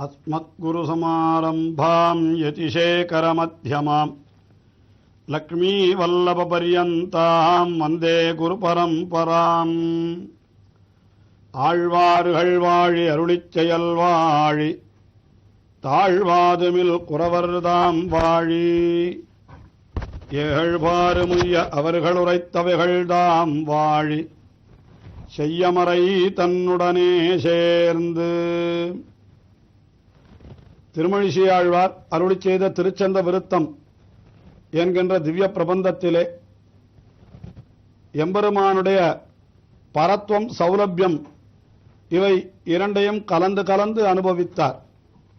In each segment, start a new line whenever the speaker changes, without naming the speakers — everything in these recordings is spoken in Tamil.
अस्मद्गुरुसमारम्भां यतिशेखरमध्यमां लक्ष्मीवल्लभपर्यन्तां वन्दे गुरुपरम्पराम् ஆழ்வார்கள் வாழி அருளிச் செயல் வாழி தாழ்வாதுமில் குறவர்தாம் வாழி ஏழ்பாறுமுய்ய அவர்கள் உரைத்தவைகள்தாம் வாழி செய்யமறை தன்னுடனே சேர்ந்து. திருமழிசை ஆழ்வார் அருளிச் செய்த திருச்சந்த விருத்தம் என்கின்ற திவ்ய பிரபந்தத்திலே எம்பெருமானுடைய பரத்வம் சௌலபியம் இவை இரண்டையும் கலந்து கலந்து அனுபவித்தார்.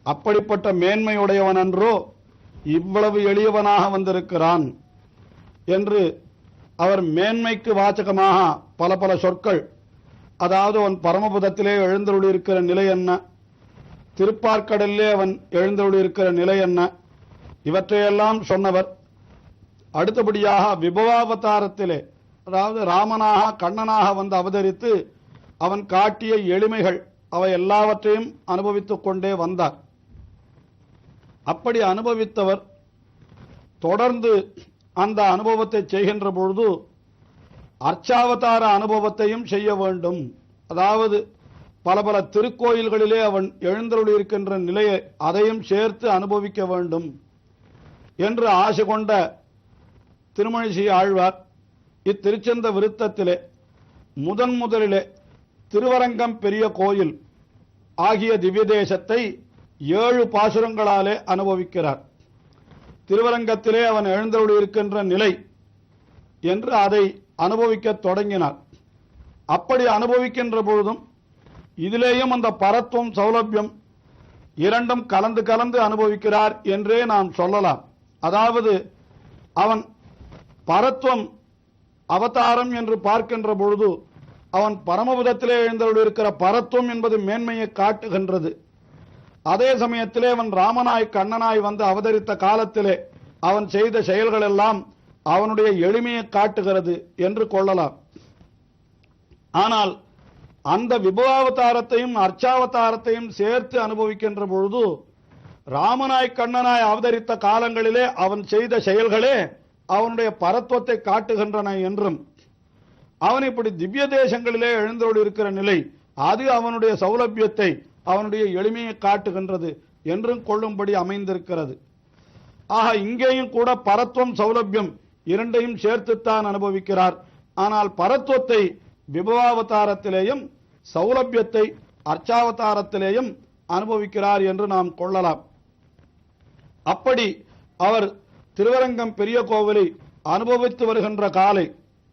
அப்படிப்பட்ட மேன்மையுடையவன் என்றோ இவ்வளவு எளியவனாக வந்திருக்கிறான் என்று அவர் மேன்மைக்கு வாச்சகமாக பல பல சொற்கள், அதாவது அவன் பரமபதத்திலே எழுந்தருளியிருக்கிற நிலை என்ன, திருப்பார்க்கடலிலே அவன் எழுந்தருளியிருக்கிற நிலை என்ன, இவற்றையெல்லாம் சொன்னவர். அடுத்தபடியாக விபவாவதாரத்திலே, அதாவது ராமனாக கண்ணனாக வந்து அவதரித்து அவன் காட்டிய எளிமைகள் அவை எல்லாவற்றையும் அனுபவித்துக் கொண்டே வந்தார். அப்படி அனுபவித்தவர் தொடர்ந்து அந்த அனுபவத்தை செய்கின்ற பொழுது அர்ச்சாவதார அனுபவத்தையும் செய்ய வேண்டும். அதாவது பல பல திருக்கோயில்களிலே அவன் எழுந்தருளியிருக்கின்ற நிலையை அதையும் சேர்த்து அனுபவிக்க வேண்டும் என்று ஆசை கொண்ட திருமழிசை ஆழ்வார் இத்திருச்சந்த விருத்தத்திலே முதலிலே திருவரங்கம் பெரிய கோயில் ஆகிய திவ்ய தேசத்தை 7 பாசுரங்களாலே அனுபவிக்கிறார். திருவரங்கத்திலே அவன் எழுந்தருளியிருக்கின்ற நிலை என்று அதை அனுபவிக்க தொடங்கினார். அப்படி அனுபவிக்கின்ற பொழுதும் இதிலேயும் அந்த பரத்துவம் சௌலபியம் இரண்டும் கலந்து கலந்து அனுபவிக்கிறார் என்றே நாம் சொல்லலாம். அதாவது அவன் பரத்துவம் அவதாரம் என்று பார்க்கின்ற பொழுது அவன் பரமபதத்திலே எழுந்தருளியிருக்கிற பரத்துவம் என்பது மேன்மையை காட்டுகின்றது. அதே சமயத்திலே அவன் ராமனாய் கண்ணனாய் வந்து அவதரித்த காலத்திலே அவன் செய்த செயல்கள் எல்லாம் அவனுடைய எளிமையை காட்டுகிறது என்று கொள்ளலாம். ஆனால் அந்த விபவாவதாரத்தையும் அர்ச்சாவதாரத்தையும் சேர்த்து அனுபவிக்கின்ற பொழுது ராமனாய் கண்ணனாய் அவதரித்த காலங்களிலே அவன் செய்த செயல்களே அவனுடைய பரத்துவத்தை காட்டுகின்றன என்றும், அவன் இப்படி திவ்ய தேசங்களிலே எழுந்தோடு இருக்கிற நிலை அது அவனுடைய சௌலபியத்தை அவனுடைய எளிமையை காட்டுகின்றது என்றும் கொள்ளும்படி அமைந்திருக்கிறது. ஆக இங்கேயும் கூட பரத்துவம் சௌலபியம் இரண்டையும் சேர்த்துத்தான் அனுபவிக்கிறார். ஆனால் பரத்துவத்தை விபவாவதாரத்திலேயும் சௌலபியத்தை அர்ச்சாவதாரத்திலேயும் அனுபவிக்கிறார் என்று நாம் கொள்ளலாம். அப்படி அவர் திருவரங்கம் பெரிய கோவிலை அனுபவித்து வருகின்ற காலை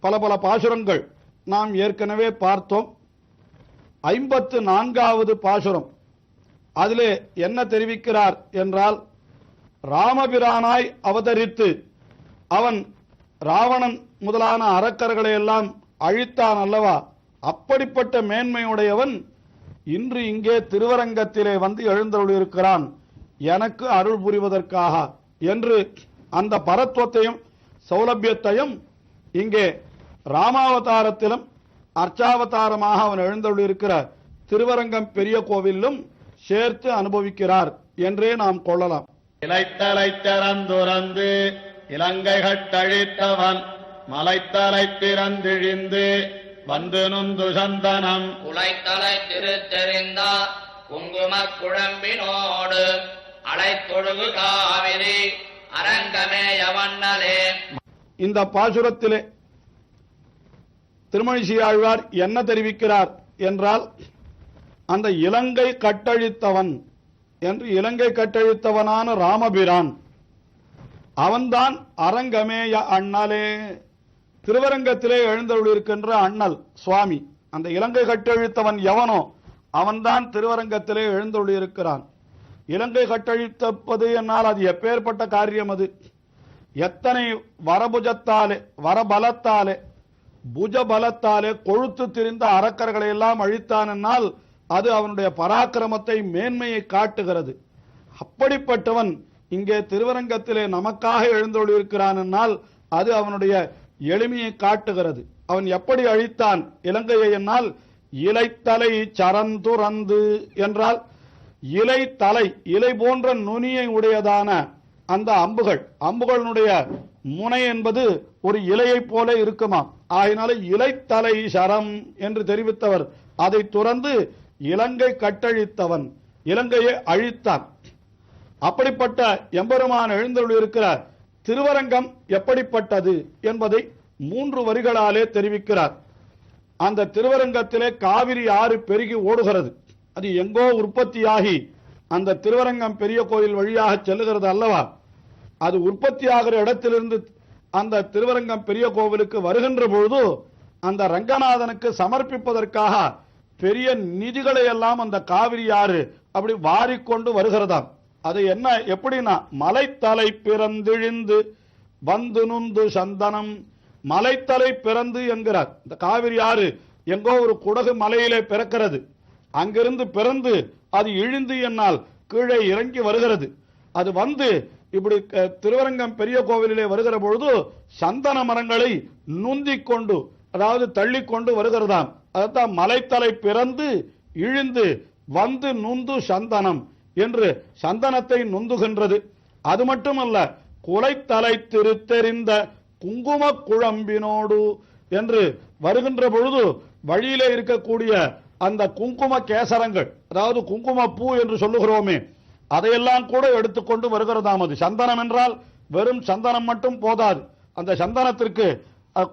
பல பல பாசுரங்கள் நாம் ஏற்கனவே பார்த்தோம். 54வது பாசுரம் அதிலே என்ன தெரிவிக்கிறார் என்றால், ராமபிரானாய் அவதரித்து அவன் ராவணன் முதலான அரக்கர்களை எல்லாம் அழித்தான் அல்லவா, அப்படிப்பட்ட மேன்மையுடையவன் இன்று இங்கே திருவரங்கத்திலே வந்து எழுந்தருளியிருக்கிறான் எனக்கு அருள் புரிவதற்காக என்று அந்த பரத்துவத்தையும் சௌலபியத்தையும் இங்கே ராமாவதாரத்திலும் அர்ச்சாவதாரமாக அவன் எழுந்தருளியிருக்கிற திருவரங்கம் பெரிய கோவிலும் சேர்த்து அனுபவிக்கிறார் என்றே நாம் கொள்ளலாம்.
இலைத்தலை திறந்துறந்து இலங்கை கட்டழித்தவன் மலைத்தலை திறந்திழிந்து வந்து நுந்து சந்தனம்
உலைத்தலை திருத்தெறிந்தார் குங்கும குழம்பினோடு அலைத்தொழுகு காவிரி அரங்கமேய வண்ணலே.
இந்த பாசுரத்திலே திருமழிசை ஆழ்வார் என்ன தெரிவிக்கிறார் என்றால், அந்த இலங்கை கட்டழித்தவன் என்று இலங்கை கட்டழித்தவனான ராமபிரான் அவன்தான் அரங்கமேய அண்ணலே, திருவரங்கத்திலே எழுந்தருளியிருக்கின்ற அண்ணல் சுவாமி. அந்த இலங்கை கட்டழித்தவன் எவனோ அவன்தான் திருவரங்கத்திலே எழுந்தருளியிருக்கிறான். இலங்கை கட்டழித்தப்பது என்னால் அது எப்பேற்பட்ட காரியம், அது எத்தனை வரபுஜத்தாலே வரபலத்தாலே புஜபலத்தாலே கொழுத்து திரிந்த அரக்கர்களை எல்லாம் அழித்தான் என்னால் அது அவனுடைய பராக்கிரமத்தை மேன்மையை காட்டுகிறது. அப்படிப்பட்டவன் இங்கே திருவரங்கத்திலே நமக்காக எழுந்தொழியிருக்கிறான் என்னால் அது அவனுடைய எளிமையை காட்டுகிறது. அவன் எப்படி அழித்தான் இலங்கையை என்னால் இலைத்தலை சரந்துறந்து என்றால் இலை தலை, இலை போன்ற நுனியை உடையதான அந்த அம்புகளுடைய முனை என்பது ஒரு இலையை போல இருக்குமாம். ஆகினால இலைத்தலை சரம் என்று தெரிவித்தவர் அதை துறந்து இலங்கை கட்டழித்தவன், இலங்கையை அழித்தான். அப்படிப்பட்ட எம்பெருமான் எழுந்தருளியிருக்கிற திருவரங்கம் எப்படிப்பட்டது என்பதை 3 வரிகளாலே தெரிவிக்கிறார். அந்த திருவரங்கத்திலே காவிரி ஆறு பெருகி ஓடுகிறது. அது எங்கோ உற்பத்தியாகி அந்த திருவரங்கம் பெரிய கோயில் வழியாக செல்லுகிறது அல்லவா? அது உற்பத்தியாகிற இடத்திலிருந்து அந்த திருவரங்கம் பெரிய கோவிலுக்கு வருகின்ற பொழுது அந்த ரங்கநாதனுக்கு சமர்ப்பிப்பதற்காக பெரிய நிதிகளை எல்லாம் அந்த காவிரி ஆறு அப்படி வாரிக்கொண்டு வருகிறதாம். அது என்ன எப்படின்னா, மலைத்தலை பிறந்திழிந்து வந்து நுந்து சந்தனம், மலைத்தலை பிறந்து என்கிறார். இந்த காவிரி ஆறு எங்கோ ஒரு குடகு மலையிலே பிறக்கிறது. அங்கிருந்து பிறந்து அது இழிந்து என்னால் கீழே இறங்கி வருகிறது. அது வந்து இப்படி திருவரங்கம் பெரிய கோவிலிலே வருகிற பொழுது சந்தன மரங்களை நுந்திக் கொண்டு, அதாவது தள்ளிக்கொண்டு வருகிறதாம். அதைத்தான் மலைத்தலை பிறந்து இழிந்து வந்து நுந்து சந்தனம் என்று சந்தனத்தை நுந்துகின்றது. அது மட்டுமல்ல, குலைத்தலை திருத்தெறிந்த குங்கும குழம்பினோடு என்று வருகின்ற பொழுது வழியிலே இருக்கக்கூடிய அந்த குங்கும கேசரங்கள், அதாவது குங்கும பூ என்று சொல்லுகிறோமே, அதையெல்லாம் கூட எடுத்துக்கொண்டு வருகிறதாம். அது சந்தனம் என்றால் வெறும் சந்தனம் மட்டும் போதாது, அந்த சந்தனத்திற்கு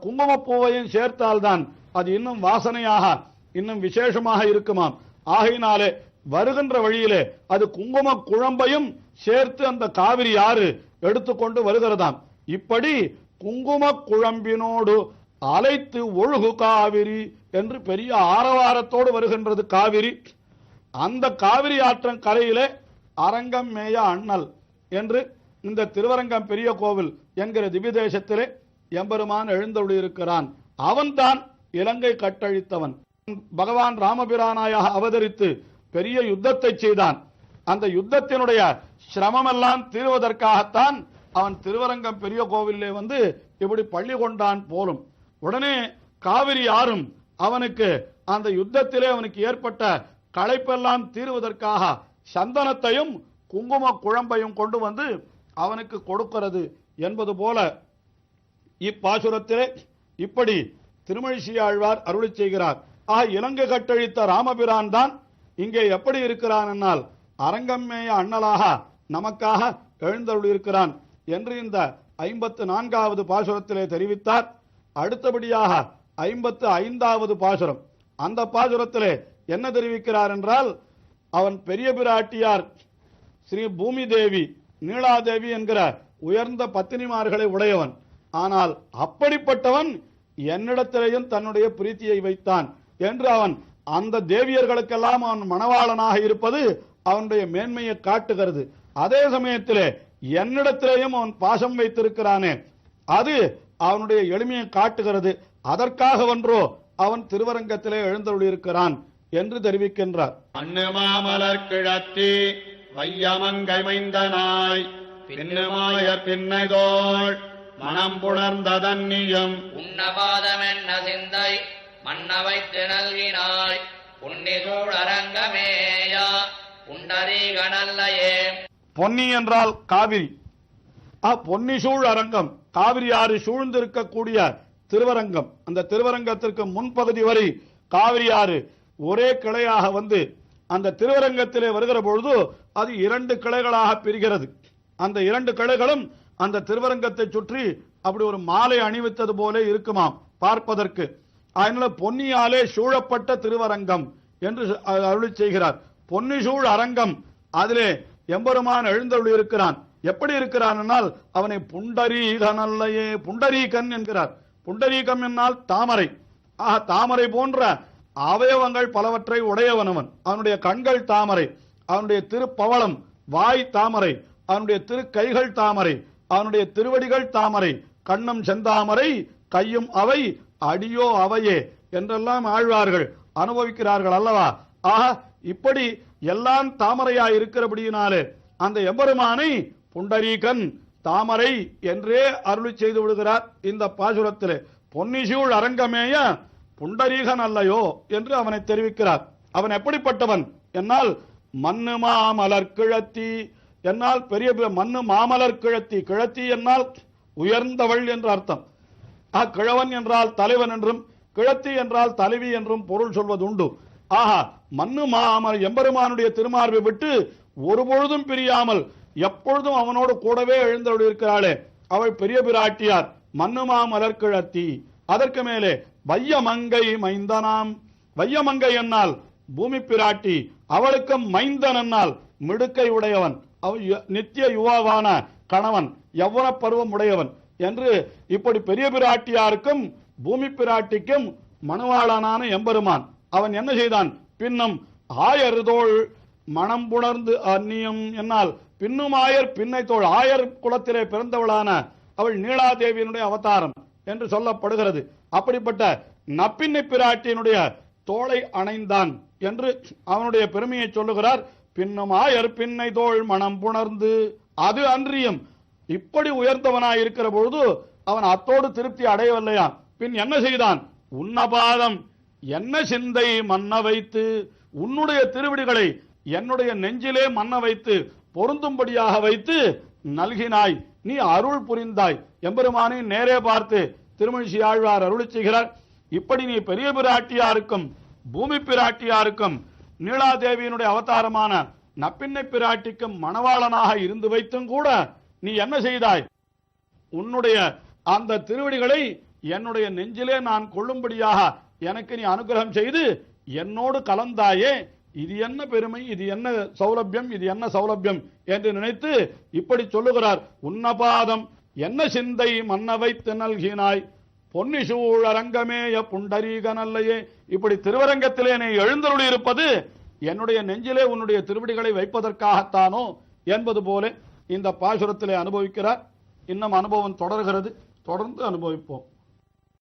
குங்குமப்பூவையும் சேர்த்தால்தான் அது இன்னும் வாசனையாக இன்னும் விசேஷமாக இருக்குமாம். ஆகையினாலே வருகின்ற வழியிலே அது குங்கும குழம்பையும் சேர்த்து அந்த காவிரி ஆறு எடுத்துக்கொண்டு வருகிறதாம். இப்படி குங்கும குழம்பினோடு அலைத்து ஒழுகு காவிரி என்று பெரிய ஆரவாரத்தோடு வருகின்றது காவிரி. அந்த காவிரி ஆற்றன் கரையிலே அரங்கம் மேய அண்ணல் என்று இந்த திருவரங்கம் பெரிய கோவில் என்கிற திவ்ய தேசத்திலே எம்பெருமான் எழுந்தருளியிருக்கிறான். அவன்தான் இலங்கை கட்டழித்தவன். பகவான் ராமபிரானாயாக அவதரித்து பெரிய யுத்தத்தை செய்தான். அந்த யுத்தத்தினுடைய சிரமமெல்லாம் தீர்வதற்காகத்தான் அவன் திருவரங்கம் பெரிய கோவிலே வந்து இப்படி பள்ளி கொண்டான் போலும். உடனே காவிரி ஆறும் அவனுக்கு அந்த யுத்தத்திலே அவனுக்கு ஏற்பட்ட களைப்பெல்லாம் தீர்வதற்காக சந்தனத்தையும் குங்கும குழம்பையும் கொண்டு வந்து அவனுக்கு கொடுக்கிறது என்பது போல இப்பாசுரத்திலே இப்படி திருமழிசை ஆழ்வார் அருளி செய்கிறார். இலங்கை கட்டழித்த ராமபிரான் தான் இங்கே எப்படி இருக்கிறான் என்னால் அரங்கம்மேய அண்ணலாக நமக்காக எழுந்தருளியிருக்கிறான் என்று இந்த 54வது பாசுரத்திலே தெரிவித்தார். அடுத்தபடியாக 55வது பாசுரம், அந்த பாசுரத்திலே என்ன தெரிவிக்கிறார் என்றால், அவன் பெரிய பிராட்டியார் ஸ்ரீ பூமி தேவி நீலாதேவி என்கிற உயர்ந்த பத்தினிமார்களை உடையவன். ஆனால் அப்படிப்பட்டவன் என்னிடத்திலேயும் தன்னுடைய பிரீத்தியை வைத்தான் என்று அவன் அந்த தேவியர்களுக்கெல்லாம் அவன் மணவாளனாக இருப்பது அவனுடைய மேன்மையை காட்டுகிறது. அதே சமயத்திலே என்னிடத்திலேயும் அவன் பாசம் வைத்திருக்கிறானே, அது அவனுடைய எளிமையை காட்டுகிறது. அதற்காக ஒன்றோ அவன் திருவரங்கத்திலே எழுந்தருளியிருக்கிறான் என்று தெரிவிக்கின்றார்.
அன்னுமாமலர் கிழத்தி வையமங்கை மைந்தனாய் பின்னுமாயர் பின்னைதோள் மனம் புணர்ந்ததன்னியும்
உன்னபாதமென்ன சிந்தை மன்னவை திணல்கினாய் உன்னிசூழ் அரங்கமேயா உண்டரீகனல்லையே.
பொன்னி என்றால் காவிரி. பொன்னிசூழ் அரங்கம், காவிரி ஆறு சூழ்ந்திருக்கக்கூடிய திருவரங்கம். அந்த திருவரங்கத்திற்கு முன்பகுதி வரை காவிரி ஆறு ஒரே கிளையாக வந்து அந்த திருவரங்கத்திலே வருகிற பொழுது அது 2 கிளைகளாக பிரிகிறது. அந்த 2 கிளைகளும் அந்த திருவரங்கத்தை சுற்றி அப்படி ஒரு மாலை அணிவித்தது போல இருக்குமாம் பார்ப்பதற்கு. அதனால பொன்னியாலே சூழப்பட்ட திருவரங்கம் என்று அருளி செய்கிறார். பொன்னிசூழ் அரங்கம், அதிலே எம்பெருமான் எழுந்தருளி இருக்கிறான். எப்படி இருக்கிறான் என்னால் அவனை புண்டரீகனல்லையே, புண்டரீகன் என்கிறார். புண்டரீகம் என்னால் தாமரை. தாமரை போன்ற அவயவங்கள் பலவற்றை உடையவனவன். அவனுடைய கண்கள் தாமரை, அவனுடைய திருப்பவளம் வாய் தாமரை, அவனுடைய திரு கைகள் தாமரை, அவனுடைய திருவடிகள் தாமரை, கண்ணம் செந்தாமரை கையும் அவை அடியோ அவையே என்றெல்லாம் ஆழ்வார்கள் அனுபவிக்கிறார்கள் அல்லவா. இப்படி எல்லாம் தாமரையாய் இருக்கிறபடியினாலே அந்த எம்பெருமானை புண்டரீகன் தாமரை என்றே அருளி செய்து விடுகிறார் இந்த பாசுரத்திலே. பொன்னிசூழ் அரங்கமேய புண்டரீகன் அல்லையோ என்று அவனை தெரிவிக்கிறார். அவன் எப்படிப்பட்டவன் என்னால் மண்ணு மாமலர் கிழத்தி என்னால் பெரிய மண்ணு மாமலர் கிழத்தி, கிழத்தி என்னால் உயர்ந்தவள் என்று அர்த்தம். கிழவன் என்றால் தலைவன் என்றும் கிழத்தி என்றால் தலைவி என்றும் பொருள் சொல்வது உண்டு. ஆஹா, மண்ணு மாமலர் எம்பெருமானுடைய திருமார்பை விட்டு ஒருபொழுதும் பிரியாமல் எப்பொழுதும் அவனோடு கூடவே எழுந்தவள் இருக்கிறாளே அவள் பெரிய பிராட்டியார், மண்ணு மாமலர் கிழத்தி. அதற்கு மேலே வையமங்கை மைந்தனாம், வையமங்கை என்னால் பூமி பிராட்டி, அவளுக்கும் மைந்தன் என்னால் மிடுக்கை உடையவன், நித்திய யுவாவான கணவன், யவ்வன பருவம் உடையவன் என்று இப்படி பெரிய பிராட்டியாருக்கும் பூமி பிராட்டிக்கும் மணவாளனான எம்பெருமான் அவன் என்ன செய்தான்? பின்னும் ஆயர்தோள் மனம் புணர்ந்து அந்நியம் என்னால் பின்னும் ஆயர் பின்னை தோள், ஆயர் குலத்திலே பிறந்தவளான அவள் நீலாதேவியினுடைய அவதாரம் என்று சொல்லப்படுகிறது. அப்படிப்பட்ட நப்பின்னை பிராட்டியினுடைய தோளை அணைந்தான் என்று அவனுடைய பெருமையை சொல்லுகிறார். பின்னும் ஆயர் பின்னை தோள் மனம் புணர்ந்து, அது அன்றியும் இப்படி உயர்ந்தவனாய் இருக்கிற பொழுது அவன் அத்தோடு திருப்தி அடையவில்லையா? பின் என்ன செய்தான்? உன்னபாதம் என்ன சிந்தை மன்ன வைத்து, உன்னுடைய திருவிடிகளை என்னுடைய நெஞ்சிலே மன்ன வைத்து பொருந்தும்படியாக வைத்து நல்கினாய், நீ அருள் புரிந்தாய். எம்பெருமானை நேரே பார்த்து திருமழிசை ஆழ்வார் அருளி செய்கிறார். இப்படி நீ பெரிய பிராட்டியாருக்கும் பூமி பிராட்டியாருக்கும் நீலாதேவியினுடைய அவதாரமான நப்பின்னை பிராட்டிக்கும் மணவாளனாக இருந்து வைத்தும் கூட நீ என்ன செய்தாய்? உன்னுடைய அந்த திருவடிகளை என்னுடைய நெஞ்சிலே நான் கொள்ளும்படியாக எனக்கு நீ அனுகிரகம் செய்து என்னோடு கலந்தாயே, இது என்ன பெருமை, இது என்ன சௌலபியம், இது என்ன சௌலபியம் என்று நினைத்து இப்படி சொல்லுகிறார். உன்னபாதம் என்ன சிந்தை மன்ன வைத்து நல்கினாய், பொன்னிசூழ் அரங்கமேய புண்டரீக நல்லையே. இப்படி திருவரங்கத்திலே நீ எழுந்தருளி இருப்பது என்னுடைய நெஞ்சிலே உன்னுடைய திருவடிகளை வைப்பதற்காகத்தானோ என்பது போல இந்த பாசுரத்திலே அனுபவிக்கிறார். இன்னும் அனுபவம் தொடர்கிறது, தொடர்ந்து அனுபவிப்போம்.